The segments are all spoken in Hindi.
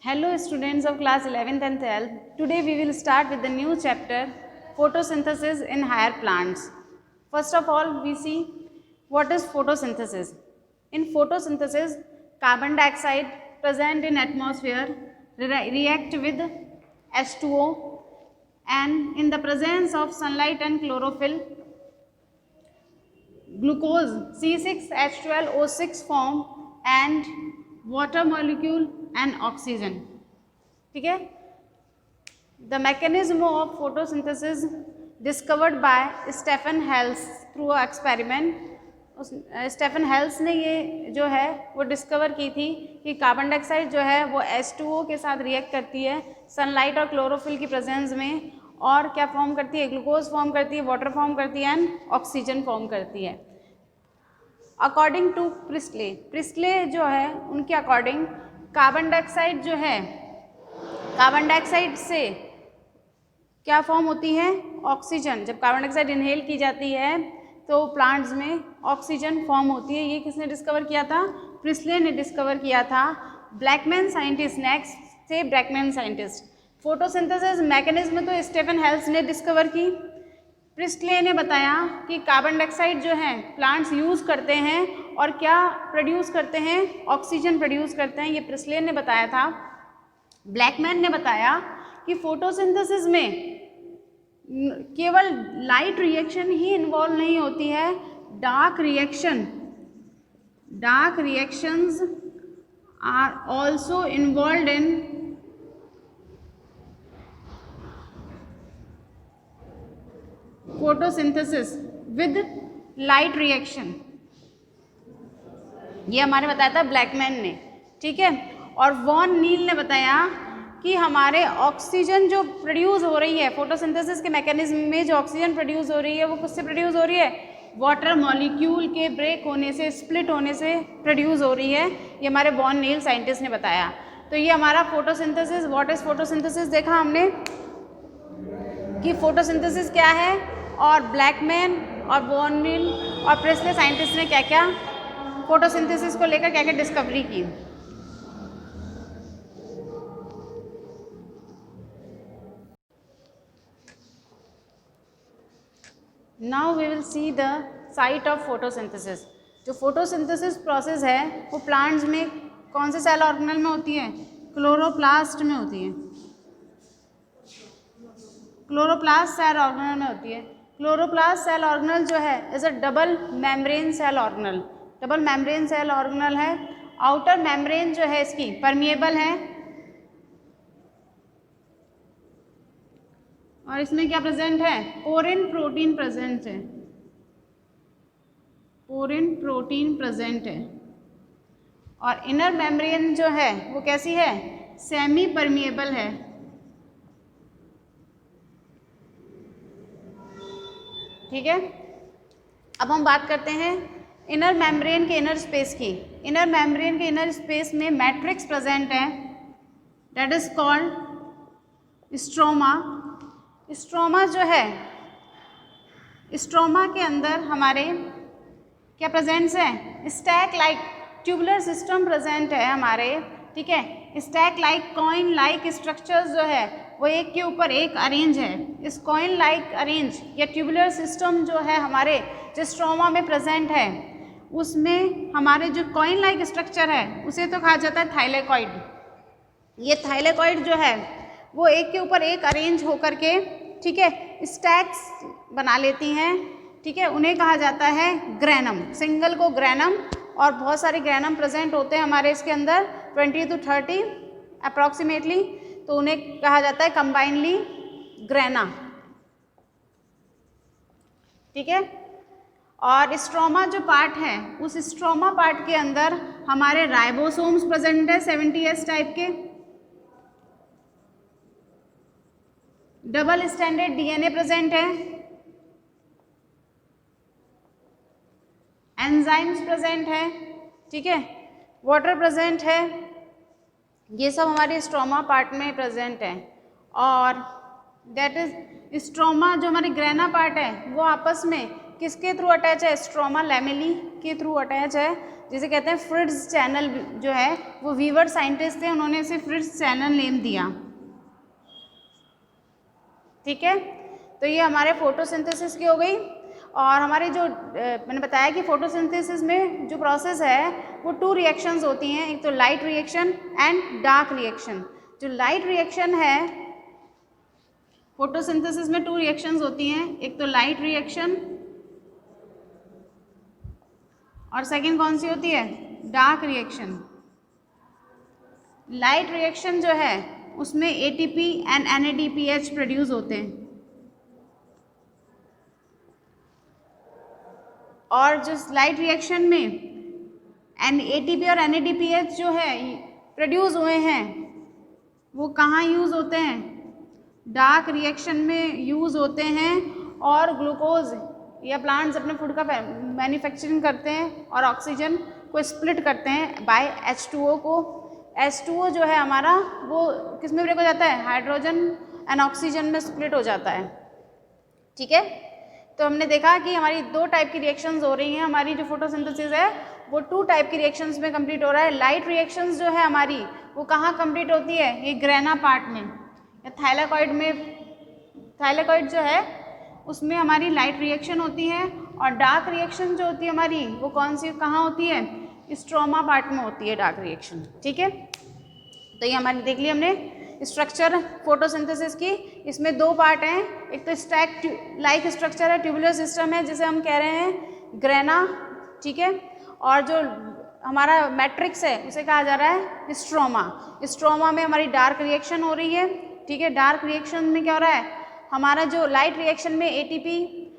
Hello students of class 11th and 12th. Today we will start with the new chapter photosynthesis in higher plants. First of all we see what is photosynthesis. In photosynthesis carbon dioxide present in atmosphere react with H2O and in the presence of sunlight and chlorophyll glucose C6H12O6 form and water molecule and oxygen. ठीक है. The mechanism of photosynthesis discovered by Stephen Hales through a experiment. Stephen Hales ने ये जो है वो डिस्कवर की थी कि कार्बन डाइऑक्साइड जो है वो H2O के साथ रिएक्ट करती है सनलाइट और क्लोरोफिल की प्रेजेंस में और क्या फॉर्म करती है, ग्लूकोज फॉर्म करती है, वाटर फॉर्म करती है एंड ऑक्सीजन फॉर्म करती है. अकॉर्डिंग टू प्रिस्ले जो है उनके अकॉर्डिंग कार्बन डाइऑक्साइड जो है, कार्बन डाइऑक्साइड से क्या फॉर्म होती है, ऑक्सीजन. जब कार्बन डाइऑक्साइड इनहेल की जाती है तो प्लांट्स में ऑक्सीजन फॉर्म होती है. ये किसने डिस्कवर किया था, प्रिस्ले ने डिस्कवर किया था. ब्लैकमैन साइंटिस्ट, नेक्स्ट थे ब्लैकमैन साइंटिस्ट. फोटोसिंथेसिस मैकेनिज्म तो स्टीफन हेल्स ने डिस्कवर की. प्रिस्ले ने बताया कि कार्बन डाइऑक्साइड जो है प्लांट्स यूज़ करते हैं और क्या प्रोड्यूस करते हैं, ऑक्सीजन प्रोड्यूस करते हैं. ये प्रिस्ले ने बताया था. ब्लैकमैन ने बताया कि फोटोसिंथेसिस में केवल लाइट रिएक्शन ही इन्वॉल्व नहीं होती है, dark reactions are also involve in photosynthesis with light reaction. ये हमारे बताया था ब्लैकमैन ने. ठीक है. और वॉन नील ने बताया कि हमारे ऑक्सीजन जो प्रोड्यूस हो रही है फोटोसिंथेसिस के मैकेनिज्म में, जो ऑक्सीजन प्रोड्यूस हो रही है वो किससे प्रोड्यूस हो रही है, वाटर मॉलिक्यूल के ब्रेक होने से, स्प्लिट होने से प्रोड्यूस हो रही है. ये हमारे वॉन नील साइंटिस्ट ने बताया. तो ये हमारा फोटोसिंथेसिस, व्हाट इज फोटोसिंथेसिस देखा हमने कि फोटोसिंथेसिस क्या है और ब्लैकमैन और वॉन नील और प्रिस्ले साइंटिस्ट ने क्या क्या फोटोसिंथेसिस को लेकर क्या क्या डिस्कवरी की. Now we will see the site of photosynthesis. जो फोटोसिंथेसिस प्रोसेस है वो प्लांट्स में कौन से सेल ऑर्गेनल में होती है, क्लोरोप्लास्ट में होती है. क्लोरोप्लास्ट सेल ऑर्गेनल में होती है. क्लोरोप्लास्ट सेल ऑर्गेनल जो है is a double membrane cell organelle. Double membrane cell organelle है. आउटर मेम्ब्रेन जो है इसकी परमिएबल है और इसमें क्या प्रेजेंट है, पोरिन प्रोटीन प्रेजेंट है. पोरिन प्रोटीन प्रेजेंट है. और इनर मेम्ब्रेन जो है वो कैसी है, सेमी परमिएबल है. ठीक है. अब हम बात करते हैं इनर मेम्ब्रेन के इनर स्पेस की. इनर मेम्ब्रेन के इनर स्पेस में मैट्रिक्स प्रेजेंट है, that is called stroma. Stroma जो है, स्ट्रोमा के अंदर हमारे क्या प्रेजेंट्स हैं, stack like tubular system present है हमारे. ठीक है. Stack like coin like structures जो है वो एक के ऊपर एक अरेंज है. इस कॉइन लाइक अरेंज या ट्यूबुलर सिस्टम जो है हमारे जो स्ट्रोमा में प्रेजेंट है उसमें हमारे जो कॉइन लाइक स्ट्रक्चर है उसे तो कहा जाता है थाइलेकॉइड. ये थाइलेकॉइड जो है वो एक के ऊपर एक अरेंज होकर के, ठीक है, स्टैक्स बना लेती हैं. ठीक है. उन्हें कहा जाता है ग्रैनम. सिंगल को ग्रैनम, और बहुत सारे ग्रैनम प्रेजेंट होते हैं हमारे इसके अंदर 20 to 30 अप्रॉक्सीमेटली. तो उन्हें कहा जाता है कंबाइनली ग्रैना. ठीक है. और स्ट्रोमा जो पार्ट है उस स्ट्रोमा पार्ट के अंदर हमारे राइबोसोम्स प्रेजेंट है 70S टाइप के. डबल स्टैंडर्ड डीएनए प्रेजेंट है. एंजाइम्स प्रेजेंट है. ठीक है. वाटर प्रेजेंट है. ये सब हमारे स्ट्रोमा पार्ट में प्रेजेंट है. और दैट इज स्ट्रोमा जो हमारे ग्रैना पार्ट है वो आपस में किसके थ्रू अटैच है, स्ट्रोमा लैमेली के थ्रू अटैच है, जिसे कहते हैं फ्रिट्ज चैनल जो है, वो वीवर साइंटिस्ट थे, उन्होंने इसे फ्रिट्ज चैनल नेम दिया। ठीक है, तो ये हमारे फोटोसिंथेसिस की हो गई। और हमारे जो मैंने बताया कि फोटोसिंथेसिस में जो प्रोसेस है वो 2 रिएक्शंस होती हैं, एक तो light reaction and dark reaction. जो लाइट रिएक्शन है, फोटोसिंथेसिस में 2 रिएक्शंस होती हैं, एक तो लाइट रिएक्शन और सेकंड कौन सी होती है, डार्क रिएक्शन। लाइट रिएक्शन जो है उसमें ATP एंड NADPH प्रोड्यूस होते हैं, और जो लाइट रिएक्शन में ATP और NADPH जो है प्रोड्यूस हुए हैं वो कहाँ यूज़ होते हैं, डार्क रिएक्शन में यूज़ होते हैं, और ग्लूकोज या प्लांट्स अपने फूड का मैन्युफैक्चरिंग करते हैं और ऑक्सीजन को स्प्लिट करते हैं बाय H2O को। H2O जो है हमारा वो किस में ब्रेक हो जाता है, हाइड्रोजन एंड ऑक्सीजन में स्प्लिट हो जाता है। ठीक है, तो हमने देखा कि हमारी 2 टाइप की रिएक्शंस हो रही हैं। हमारी जो फोटोसिंथेसिस है वो 2 टाइप की रिएक्शंस में कंप्लीट हो रहा है। लाइट रिएक्शंस जो है हमारी वो कहाँ कंप्लीट होती है, ये ग्रेना पार्ट में या थाइलाकॉइड में। थाइलाकॉइड जो है उसमें हमारी लाइट रिएक्शन होती है, और डार्क रिएक्शन जो होती है हमारी वो कौन सी कहाँ होती है, स्ट्रोमा पार्ट में होती है डार्क रिएक्शन। ठीक है, तो ये हमारी देख ली हमने स्ट्रक्चर फोटोसिंथेसिस की। इसमें 2 पार्ट हैं, एक तो स्टैक लाइक स्ट्रक्चर है, ट्यूबुलर सिस्टम है जिसे हम कह रहे हैं ग्रेना। ठीक है, और जो हमारा मैट्रिक्स है उसे कहा जा रहा है स्ट्रोमा। स्ट्रोमा में हमारी डार्क रिएक्शन हो रही है। ठीक है, डार्क रिएक्शन में क्या हो रहा है, हमारा जो लाइट रिएक्शन में ATP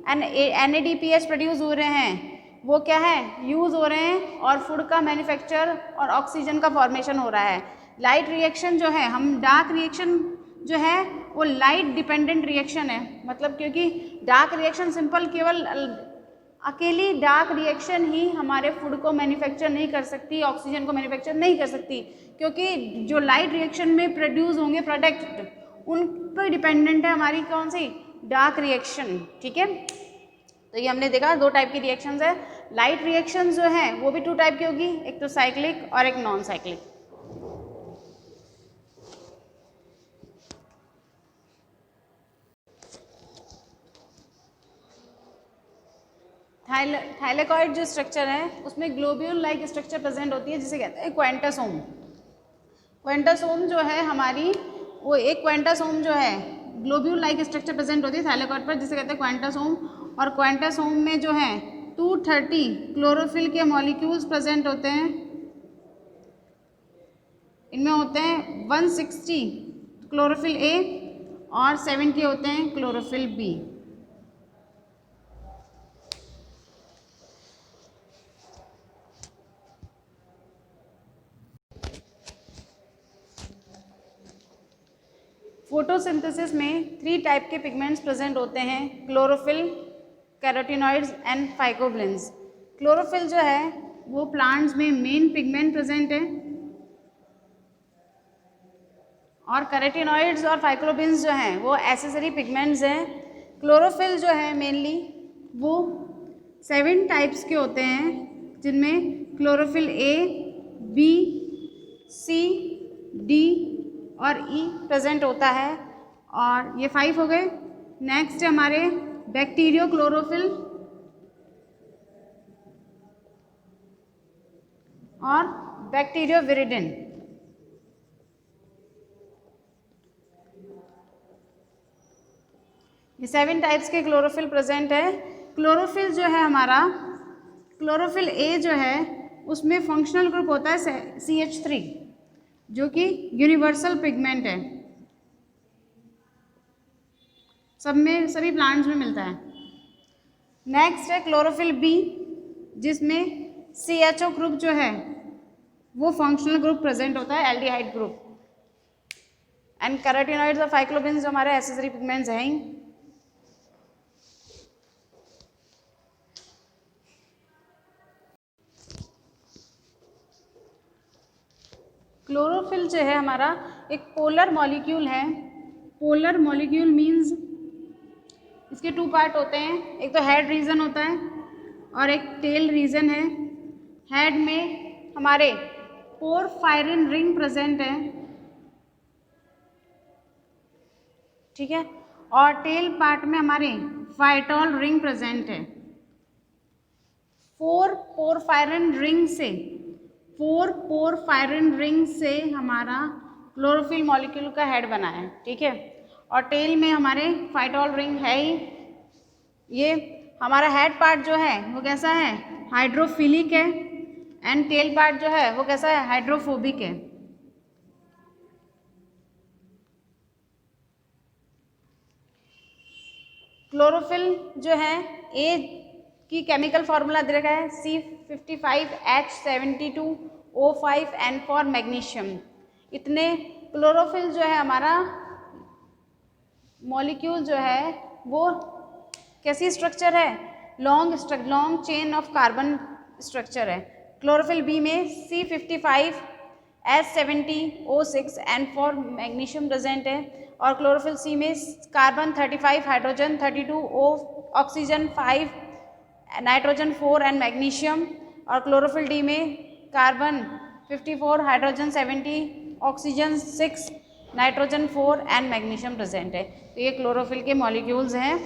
एंड NADPH प्रोड्यूस हो रहे हैं वो क्या है, यूज़ हो रहे हैं, और फूड का मैन्युफैक्चर और ऑक्सीजन का फॉर्मेशन हो रहा है। लाइट रिएक्शन जो है, हम डार्क रिएक्शन जो है वो लाइट डिपेंडेंट रिएक्शन है, मतलब क्योंकि डार्क रिएक्शन सिंपल केवल अकेली डार्क रिएक्शन ही हमारे फूड को मैन्युफैक्चर नहीं कर सकती, ऑक्सीजन को मैन्युफैक्चर नहीं कर सकती, क्योंकि जो लाइट रिएक्शन में प्रोड्यूस होंगे प्रोडक्ट उन पर डिपेंडेंट है हमारी कौन सी, डार्क रिएक्शन। ठीक है, तो ये हमने देखा 2 टाइप की रिएक्शंस है। लाइट रिएक्शन जो है वो भी 2 टाइप की होगी, एक तो साइक्लिक और एक नॉन साइक्लिक। थाइलेकॉइड जो स्ट्रक्चर है उसमें ग्लोब्यूल लाइक स्ट्रक्चर प्रेजेंट होती है जिसे कहते हैं क्वेंटासोम। क्वेंटासोम जो है हमारी वो एक क्वेंटासोम जो है ग्लोब्यूल लाइक स्ट्रक्चर प्रेजेंट होती है थाइलेकॉइड पर जिसे कहते हैं क्वेंटासोम। और क्वेंटासोम में जो है 230 क्लोरोफिल के मॉलिक्यूल्स प्रेजेंट होते हैं। इनमें होते हैं 160 क्लोरोफिल ए और 70 होते हैं क्लोरोफिल बी। फोटोसिंथेसिस में 3 टाइप के पिगमेंट्स प्रेजेंट होते हैं, क्लोरोफिल, कैरोटीनॉइड्स एंड फाइकोबिन्स। क्लोरोफिल जो है वो प्लांट्स में मेन पिगमेंट प्रेजेंट है, और कैरोटीनॉइड्स और फाइकोबिन्स जो हैं वो एसेसरी पिगमेंट्स हैं। क्लोरोफिल जो है मेनली वो 7 टाइप्स के होते हैं, जिनमें chlorophyll A, B, C, D और ई प्रेजेंट होता है, और ये 5 हो गए। नेक्स्ट है हमारे बैक्टीरियो क्लोरोफिल और बैक्टीरियो विरिडिन। ये 7 टाइप्स के क्लोरोफिल प्रेजेंट है। क्लोरोफिल जो है हमारा, क्लोरोफिल ए जो है उसमें फंक्शनल ग्रुप होता है CH3 जो कि यूनिवर्सल पिगमेंट है, सब में सभी प्लांट्स में मिलता है। नेक्स्ट है क्लोरोफिल बी जिसमें CHO ग्रुप जो है वो फंक्शनल ग्रुप प्रेजेंट होता है, एल्डिहाइड ग्रुप। एंड कैरोटीनॉइड्स और फाइकोबिन्स जो हमारे एसेसरी पिगमेंट्स हैं ही। क्लोरोफिल जो है हमारा एक पोलर मॉलिक्यूल है। पोलर मॉलिक्यूल मीन्स इसके 2 पार्ट होते हैं, एक तो हेड रीजन होता है और एक टेल रीजन है। हेड में हमारे पोरफायरिन रिंग प्रेजेंट है, ठीक है, और टेल पार्ट में हमारे फाइटोल रिंग प्रेजेंट है। 4 पोरफायरिन रिंग से हमारा क्लोरोफिल मॉलिक्यूल का हेड बना है, ठीक है, और टेल में हमारे फाइटोल रिंग है ही। ये हमारा हेड पार्ट जो है वो कैसा है, हाइड्रोफिलिक है, एंड टेल पार्ट जो है वो कैसा है, हाइड्रोफोबिक है। क्लोरोफिल जो है ए की केमिकल फॉर्मूला दे रखा है C55H72O5 N फॉर मैग्नीशियम। इतने क्लोरोफिल जो है हमारा मॉलिक्यूल जो है वो कैसी स्ट्रक्चर है, long chain of carbon structure है। क्लोरोफिल बी में C55H70O6 N for magnesium present है, और क्लोरोफिल सी में carbon 35 hydrogen 32 O oxygen 5 nitrogen 4 and magnesium, और क्लोरोफिल डी में carbon 54 hydrogen 70 oxygen 6 nitrogen 4 and magnesium present है। तो ये क्लोरोफिल के मॉलिक्यूल्स हैं।